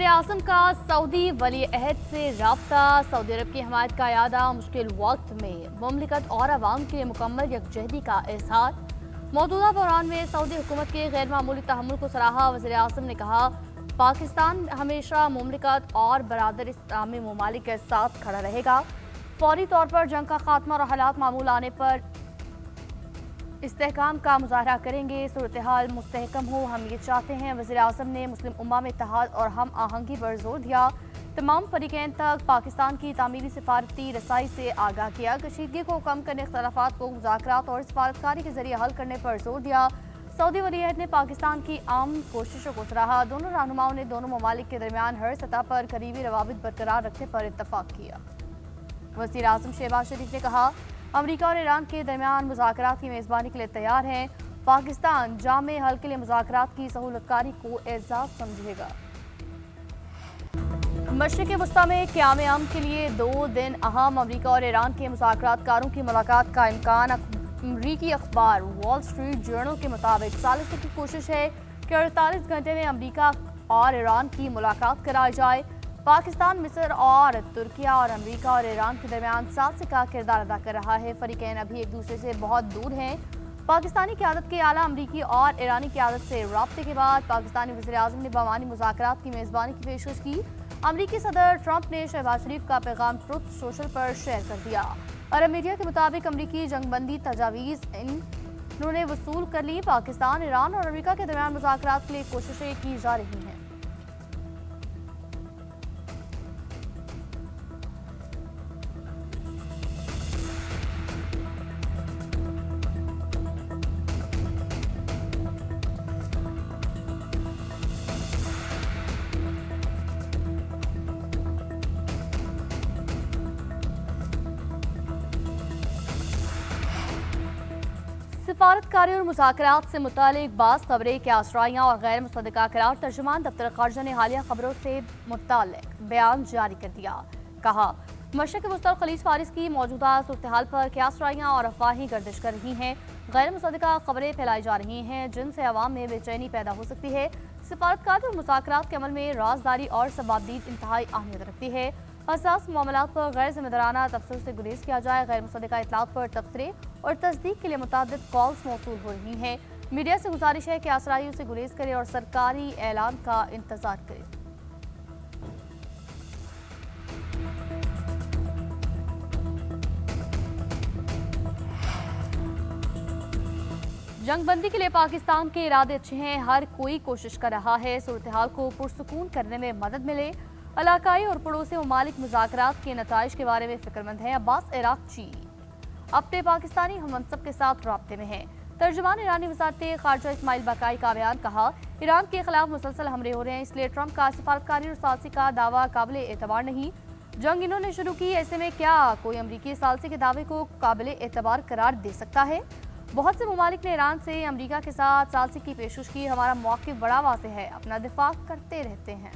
वज़ीर-ए-आज़म का सऊदी वली-ए-अहद से राब्ता। सऊदी अरब की हमायत का यादा। मुश्किल वक्त में मुमलिकत और अवाम के लिए मुकम्मल यकजहती का इज़हार। मौजूदा बहरान में सऊदी हुकूमत के गैर मामूली तहम्मुल को सराहा। वज़ीर-ए-आज़म ने कहा, पाकिस्तान हमेशा मुमलिकत और बरादर इस्लामी ममालिक के साथ खड़ा रहेगा। फौरी तौर पर जंग का खात्मा और हालात मामूल आने पर इस्तेहकाम का मुजाहरा करेंगे। सूरत हाल मुस्तहकम हो, हम ये चाहते हैं। वज़ीर-ए-आज़म ने मुस्लिम उम्मा में इत्तेहाद और हम आहंगी पर जोर दिया। तमाम फरीकैन तक पाकिस्तान की तामीरी सिफारती रसाई से आगाह किया। कशीदगी को कम करने, इख्तलाफात को मुज़ाकरात और सफारतकारी के जरिए हल करने पर जोर दिया। सऊदी वली-अहद ने पाकिस्तान की आम कोशिशों को सराहा। दोनों रहनुमाओं ने दोनों ममालिक के दरमियान हर सतह पर करीबी रवाबित बरकरार रखने पर इत्तफाक किया। वज़ीर-ए-आज़म शहबाज शरीफ ने कहा, अमरीका और ईरान के दरमियान मुज़ाकरात की मेज़बानी के लिए तैयार हैं। पाकिस्तान जामे हल के लिए मुज़ाकरात की सहूलतकारी को एजाज़ समझेगा। मशरिक़ वस्ता में क़याम अमन के लिए 2 दिन अहम अमरीका और ईरान के मुज़ाकरातकारों की मुलाकात का इम्कान। अमरीकी अखबार वॉल स्ट्रीट जर्नल के मुताबिक सालिसों की कोशिश है कि 48 घंटे में अमरीका और ईरान की मुलाकात कराई जाए। पाकिस्तान, मिस्र और तुर्किया और अमरीका और ईरान के दरमियान सालसे का किरदार अदा कर रहा है। फरीकैन अभी एक दूसरे से बहुत दूर हैं। पाकिस्तानी क़यादत के आला अमरीकी और ईरानी क़यादत से राब्ते के बाद पाकिस्तानी वज़ीर-ए-आज़म ने बामानी मुज़ाकरात की मेज़बानी की पेशकश की। अमरीकी सदर ट्रंप ने शहबाज शरीफ का पैगाम ट्रुथ सोशल पर शेयर कर दिया। अरब मीडिया के मुताबिक अमरीकी जंगबंदी तजावीज़ इन्होंने वसूल कर ली। पाकिस्तान, ईरान और अमरीका के दरमियान मुज़ाकरात के लिए कोशिशें की जा रही हैं। सिफारतकारी और मुज़ाकरात से मुतालिक बाज़ खबरें क्या असराइयाँ और गैर मुसद्दक़ा करार। तर्जुमान दफ्तर ख़ारजा ने हालिया खबरों से मुतालिक बयान जारी कर दिया। कहा, मशरिक़ वस्ता और खलीज फारिस की मौजूदा सूरत हाल पर क्या असराइयाँ और अफवाहें गर्दिश कर रही हैं। गैर मुसद्दक़ा खबरें फैलाई जा रही हैं जिनसे अवाम में बेचैनी पैदा हो सकती है। सिफारतकारी और मुज़ाकरात के अमल में राजदारी और सबाबदीद इंतहाई अहमियत रखती है। हसास मामलात पर गैर जिम्मेदाराना तबसर से गुरेज किया जाए। गैर मुसद्दक़ा इतलात पर तबसरे और तस्दीक के लिए मुतादिद कॉल्स मौसूल हो रही हैं। मीडिया से गुजारिश है कि असराइयों से गुरेज करे और सरकारी ऐलान का इंतजार करे। जंगबंदी के लिए पाकिस्तान के इरादे अच्छे हैं। हर कोई कोशिश कर रहा है सूरत हाल को पुरसुकून करने में मदद मिले। इलाकाई और पड़ोसी ममालिक मुज़ाकरात के नताइज के बारे में फिक्रमंद हैं। अब्बास इराक़ची अपने पाकिस्तानी हममनसब के साथ राब्ते में हैं। तर्जुमान ईरानी वज़ारत ख़ारजा इस्माइल बाकाई का बयान। कहा, ईरान के खिलाफ मुसलसल हमले हो रहे हैं, इसलिए ट्रंप का सिफारतकारी और सालसी का दावा काबिल एतबार नहीं। जंग इन्होंने शुरू की, ऐसे में क्या कोई अमरीकी सालसी के दावे को काबिल एतबार करार दे सकता है। बहुत से ममालिक ने ईरान से अमरीका के साथ सालसी की पेशकश की। हमारा मौक़िफ़ बड़ा वाज़ेह है, अपना दिफा करते रहते हैं।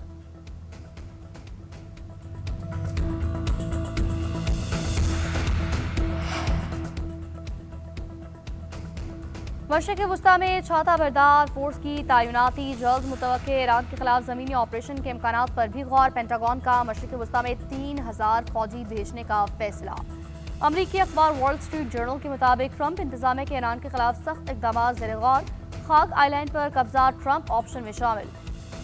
मशरिक़ वस्ता में छाता बरदार फोर्स की तैनाती जल्द मुतवक्के। ईरान के खिलाफ ज़मीनी ऑपरेशन के इम्कानात पर भी गौर। पेंटागन का मशरिक़ वस्ता में 3000 फौजी भेजने का फैसला। अमरीकी अखबार वॉल स्ट्रीट जर्नल के मुताबिक ट्रंप इंतजामिया के ईरान के खिलाफ सख्त इक़दाम ज़ेर गौर। खाक आइलैंड पर कब्जा ट्रंप ऑप्शन में शामिल।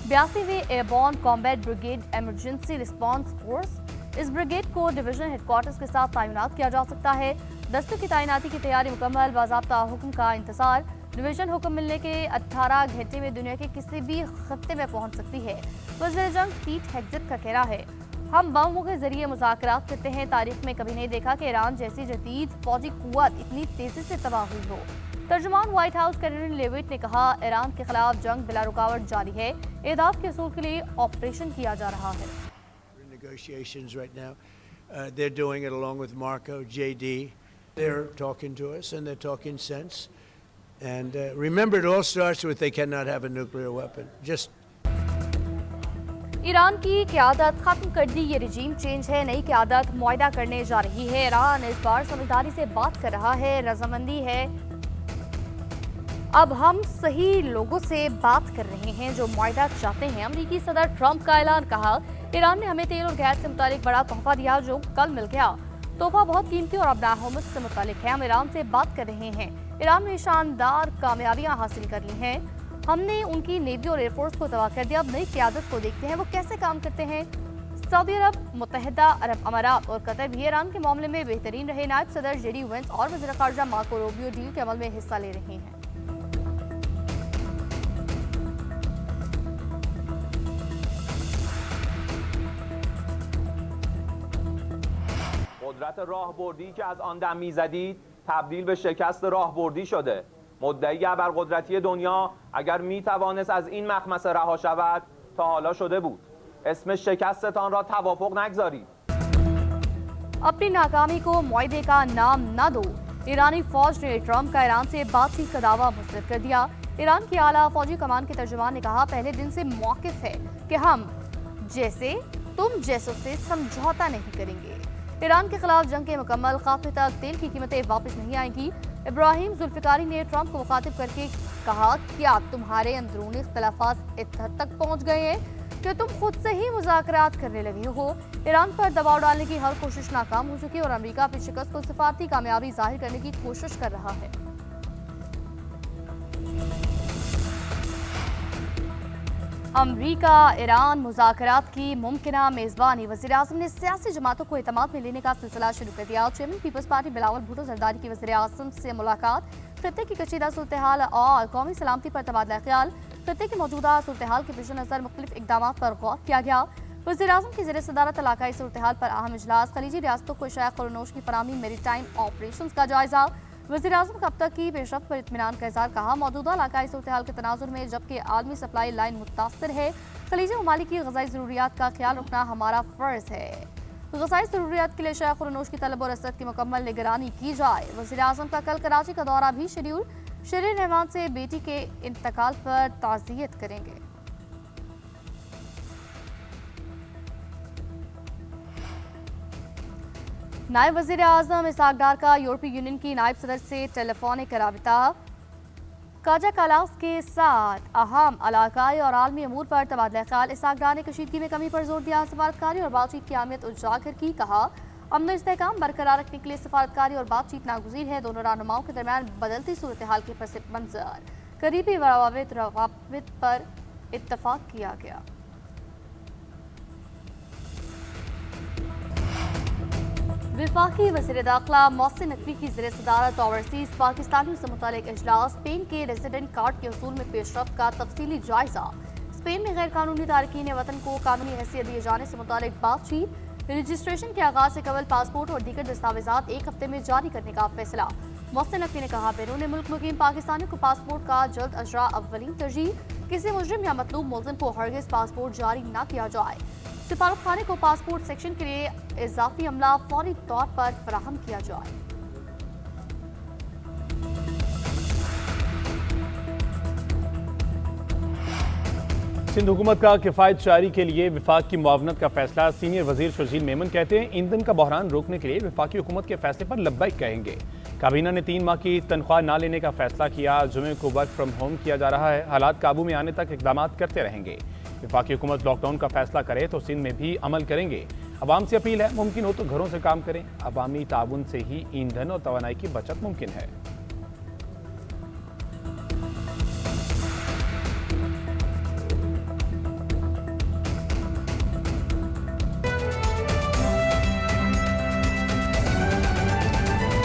82वीं airborne combat brigade emergency response force, इस ब्रिगेड को डिवीजन हेडक्वार्टर्स के साथ तैनात किया जा सकता है। दस्तों की तैनाती की तैयारी मुकम्मल। बाज़ाब्ता हुक्म का इंतजार। डिवीजन हुक्म मिलने के 18 घंटे में दुनिया के किसी भी खत्ते में पहुंच सकती है। वज़ीर जंग पीट हेग्सेट का कहना है, हम बमों के जरिए मुज़ाकरात करते हैं। तारीख में कभी नहीं देखा कि ईरान जैसी जदीद फौजी कुव्वत इतनी तेजी से तबाह हुई हो। तर्जुमान व्हाइट हाउस कैरोलिन लेविट ने कहा, ईरान के खिलाफ जंग बिला रुकावट जारी है। एहदाफ के असूल के लिए ऑपरेशन किया जा रहा है। Negotiations right now. They're doing it along with Marco, JD. They're talking to us and they're talking sense. And remember, it all starts with they cannot have a nuclear weapon. Just Iran की क़यादत खत्म कर दी, ये regime change है। नई क़यादत मुआहदा करने जा रही है। ईरान इस बार समझदारी से बात कर रहा है, रजामंदी है। अब हम सही लोगों से बात कर रहे हैं जो मुआहदा चाहते हैं। अमेरिकी सदर ट्रंप का ऐलान, कहा ईरान ने हमें तेल और गैस से मुतालिक बड़ा तोहफा दिया जो कल मिल गया। तोहफा बहुत कीमती और अपना होमस से मुतालिक है। हम ईरान से बात कर रहे हैं। ईरान ने शानदार कामयाबियां हासिल कर ली हैं। हमने उनकी नेवी और एयरफोर्स को तबाह कर दिया। अब नई क़यादत को देखते हैं वो कैसे काम करते हैं। सऊदी अरब, मुत्तहिदा अरब अमारात और कतर भी ईरान के मामले में बेहतरीन रहे। नायब सदर जेडी वेंस और वज़ीर ख़ारजा मार्को रूबियो डील के अमल में हिस्सा ले रहे हैं। قدرت راهبردی که از آن دم می‌زدید تبدیل به شکست راهبردی شده. مدعی ابرقدرتی دنیا اگر می‌توانست از این مخمصه رها شود تا حالا شده بود. اسم شکستتان را توافق نگذارید. अपनी नाकामी को मुआहदे का नाम न दो। ईरानी फौज ने ट्रंप का ईरान से बातचीत का दावा मुस्तरद कर दिया। ईरान की आला फौजी कमान के तर्जुमान ने कहा, पहले दिन से मौक़िफ़ है कि हम जैसे तुम जैसों से समझौता नहीं करेंगे। ईरान के खिलाफ जंग के मुकम्मल खात्मे तक तेल की कीमतें वापस नहीं आएंगी। इब्राहिम जुल्फ़िकारी ने ट्रंप को मुखातिब करके कहा, क्या तुम्हारे अंदरूनी इख्तिलाफ़ात इस हद तक पहुँच गए हैं कि तुम खुद से ही मुज़ाकरात करने लगे हो। ईरान पर दबाव डालने की हर कोशिश नाकाम हो चुकी है और अमेरिका अपनी शिकस्त को सिफारती कामयाबी जाहिर करने की कोशिश कर रहा है। अमेरिका ईरान मुज़ाकरात की मुमकिना मेज़बानी। वज़ीर-ए-आज़म ने सियासी जमातों को एतमाद में लेने का सिलसिला शुरू कर दिया। Chairman Peoples Party Bilawal Bhutto Zardari की वज़ीर-ए-आज़म से मुलाकात। खित्ते की कशीदा सूरत-ए-हाल और कौमी सलामती पर तबादला ख्याल। खित्ते की मौजूदा सूरत-ए-हाल के पेश नज़र मुख्तलिफ इक़दाम पर गौर किया गया। वज़ीर-ए-आज़म की ज़ेर सदारत इलाकाई सूरत-ए-हाल पर अहम इजलास। खलीजी रियासतों को शाया खुरनोश की फराहमी मेरीटाइम ऑपरेशंस का जायज़ा। वज़ीर-ए-आज़म का अब तक की पेशरफ्त पर इत्मीनान का इज़हार। कहा, मौजूदा इलाकाई सूरत-ए-हाल के तनाज़ुर में जबकि आलमी सप्लाई लाइन मुतासर है, खलीजी ममालिक की ग़ज़ाई ज़रूरियात का ख्याल रखना हमारा फ़र्ज़ है। ग़ज़ाई ज़रूरियात के लिए शाया खुरनोश की तलब और रसद की मुकम्मल निगरानी की जाए। वज़ीर-ए-आज़म का कल कराची का दौरा भी शेड्यूल। शरीर रहमान से बेटी के इंतकाल पर ताज़ियत करेंगे। नायब वज़ीर आज़म इसहाक़ डार का यूरोपीय यूनियन की नायब सदर से टेलीफोनिक राबिता। काजा कालास के साथ अहम इलाकाई और आलमी अमूर पर तबादला ख्याल। इसहाक़ डार ने कशीदगी में कमी पर जोर दिया। सफारतकारी और बातचीत की अहमियत उजागर की। कहा, अमन इस्तेहकाम बरकरार रखने के लिए सफारतकारी और बातचीत नागुज़ीर है। दोनों रहनुमाओं के दरमियान बदलती सूरत हाल के पस मंज़र करीबी रवाबित पर इत्तफ़ाक़ किया गया। वफाकी वज़ीर दाखिला मोहसिन नकवी की ज़ेर सदारत ओवरसीज़ पाकिस्तानियों से मुतालिक इजलास। स्पेन के रेजिडेंट कार्ड के उसूल में पेशरफ्त का तफसीली जायज़ा। स्पेन में गैर कानूनी तारकीन वतन को कानूनी हैसियत दिए जाने से मुतालिक बातचीत। रजिस्ट्रेशन के आगाज़ से कबल पासपोर्ट और दीगर दस्तावेज़ात 1 हफ्ते में जारी करने का फैसला। मोहसिन नकवी ने कहा, बैरून मुल्क मुकीम पाकिस्तानियों को पासपोर्ट का जल्द अजरा अव्वलीन तरजीह। किसी मुजरिम या मतलूब मुलज़िम को हरगिज़ पासपोर्ट जारी न किया जाए। सिफारत खाने को पासपोर्ट सेक्शन के लिए इजाफी अमला फौरी तौर पर फराहम किया जाए। सिंध हुकूमत का किफ़ायत जारी के लिए विफाक की मुआवनत का फैसला। सीनियर वजीर शर्जील मेमन कहते हैं, ईंधन का बहरान रोकने के लिए विफाकी हुकूमत के फैसले पर लब्बैक कहेंगे। काबीना ने 3 माह की तनख्वाह न लेने का फैसला किया। जुमे को वर्क फ्रॉम होम किया जा रहा है। हालात काबू में आने तक इक़दाम करते रहेंगे। विफाकी हुकूमत लॉकडाउन का फैसला करे तो सिंध में भी अमल करेंगे। अवाम से अपील है, मुमकिन हो तो घरों से काम करें। अवामी ताउन से ही ईंधन और तवानाई की बचत मुमकिन है।